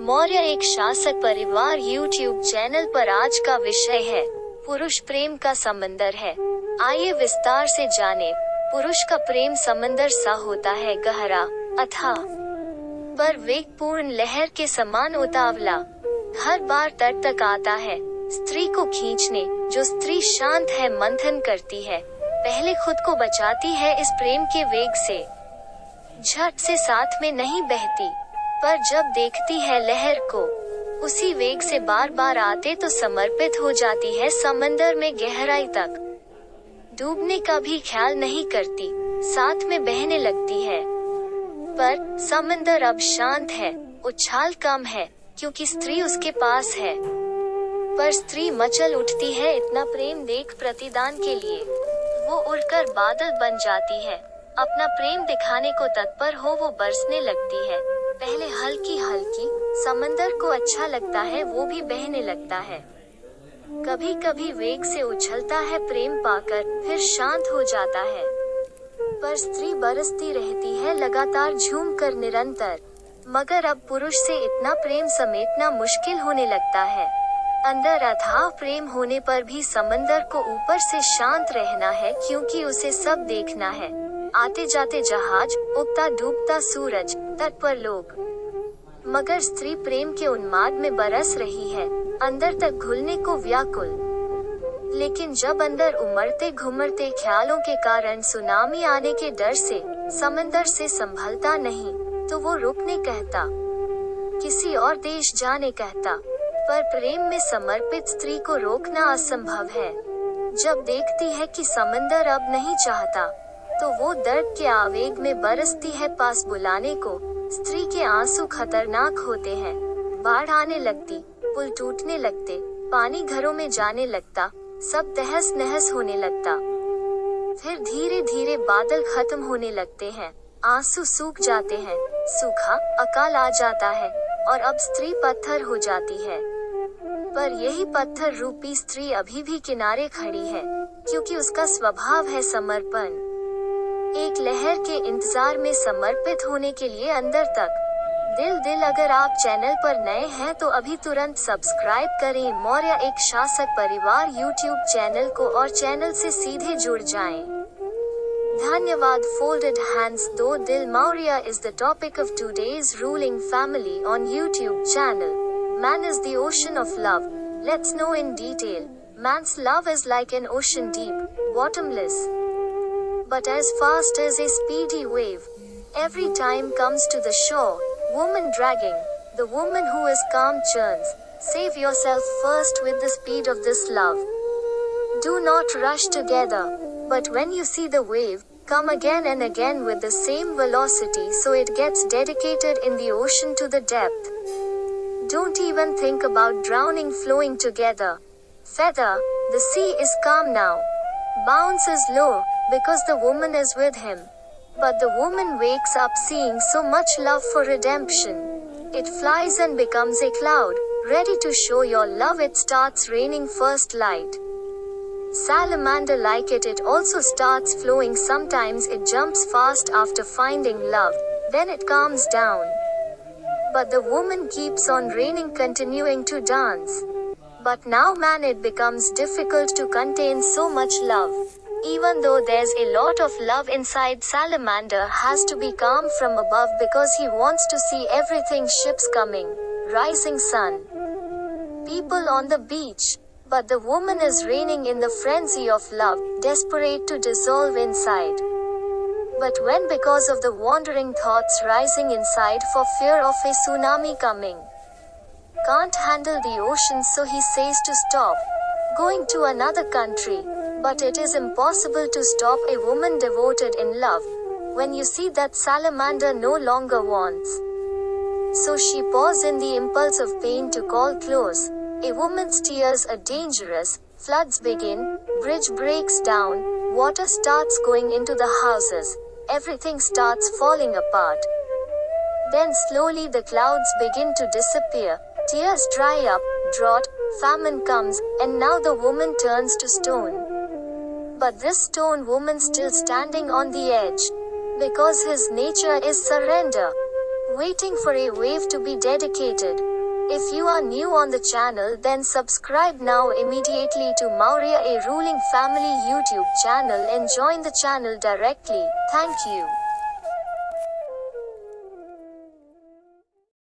मौर्य एक शासक परिवार यूट्यूब चैनल पर आज का विषय है पुरुष प्रेम का समंदर है। आइए विस्तार से जाने। पुरुष का प्रेम समंदर सा होता है, गहरा, अथाह, पर वेगपूर्ण लहर के समान उतावला। हर बार तट तक आता है स्त्री को खींचने। जो स्त्री शांत है, मंथन करती है, पहले खुद को बचाती है इस प्रेम के वेग से। झट से साथ में नहीं बहती, पर जब देखती है लहर को उसी वेग से बार बार आते तो समर्पित हो जाती है समंदर में गहराई तक। डूबने का भी ख्याल नहीं करती, साथ में बहने लगती है। पर समंदर अब शांत है, उछाल कम है, क्योंकि स्त्री उसके पास है। पर स्त्री मचल उठती है इतना प्रेम देख प्रतिदान के लिए। वो उड़कर बादल बन जाती है, अपना प्रेम दिखाने को तत्पर हो वो बरसने लगती है। पहले हल्की हल्की, समंदर को अच्छा लगता है, वो भी बहने लगता है। कभी कभी वेग से उछलता है प्रेम पाकर, फिर शांत हो जाता है। पर स्त्री बरसती रहती है लगातार, झूम कर निरंतर। मगर अब पुरुष से इतना प्रेम समेटना मुश्किल होने लगता है। अंदर अथाह प्रेम होने पर भी समंदर को ऊपर से शांत रहना है, क्योंकि उसे सब देखना है। आते जाते जहाज, उगता डूबता सूरज, तट पर लोग। मगर स्त्री प्रेम के उन्माद में बरस रही है, अंदर तक घुलने को व्याकुल। लेकिन जब अंदर उमड़ते घुमड़ते ख्यालों के कारण सुनामी आने के डर से समंदर से संभलता नहीं, तो वो रुकने कहता, किसी और देश जाने कहता। पर प्रेम में समर्पित स्त्री को रोकना असंभव है। जब देखती है कि समंदर अब नहीं चाहता, तो वो दर्द के आवेग में बरसती है पास बुलाने को। स्त्री के आंसू खतरनाक होते हैं। बाढ़ आने लगती, पुल टूटने लगते, पानी घरों में जाने लगता, सब तहस नहस होने लगता। फिर धीरे धीरे बादल खत्म होने लगते हैं, आंसू सूख जाते हैं, सूखा अकाल आ जाता है, और अब स्त्री पत्थर हो जाती है। पर यही पत्थर रूपी स्त्री अभी भी किनारे खड़ी है, क्योंकि उसका स्वभाव है समर्पण। एक लहर के इंतजार में समर्पित होने के लिए अंदर तक। दिल अगर आप चैनल पर नए हैं तो अभी तुरंत सब्सक्राइब करें मौर्य एक शासक परिवार यूट्यूब चैनल को, और चैनल से सीधे जुड़ जाएं। धन्यवाद। Folded hands, though Dil Maurya is the topic of today's ruling family on YouTube channel. Man is the ocean of love. Let's know in detail. Man's love is like an ocean, deep, bottomless, but as fast as a speedy wave. Every time comes to the shore, woman dragging, the woman who is calm churns. Save yourself first with the speed of this love. Do not rush together, but when you see the wave, come again and again with the same velocity so it gets dedicated in the ocean to the depth. Don't even think about drowning, flowing together. Feather, the sea is calm now. Bounce is low, because the woman is with him. But the woman wakes up seeing so much love for redemption. It flies and becomes a cloud, ready to show your love. It starts raining first light. Salamander like it also starts flowing. Sometimes it jumps fast after finding love, then it calms down. But the woman keeps on raining, continuing to dance. But now man, it becomes difficult to contain so much love. Even though there's a lot of love inside, Salamander has to be calm from above because he wants to see everything, ships coming, rising sun, people on the beach. But the woman is raining in the frenzy of love, desperate to dissolve inside. But when, because of the wandering thoughts rising inside for fear of a tsunami coming, can't handle the ocean, so he says to stop going to another country. But it is impossible to stop a woman devoted in love when you see that Salamander no longer wants. So she pauses in the impulse of pain to call close. A woman's tears are dangerous, floods begin, bridge breaks down, water starts going into the houses, everything starts falling apart. Then slowly the clouds begin to disappear, tears dry up, drought, Famine comes, and now the woman turns to stone. But this stone woman still standing on the edge. Because his nature is surrender. Waiting for a wave to be dedicated. If you are new on the channel, then subscribe now immediately to Maurya, a ruling family YouTube channel, and join the channel directly. Thank you.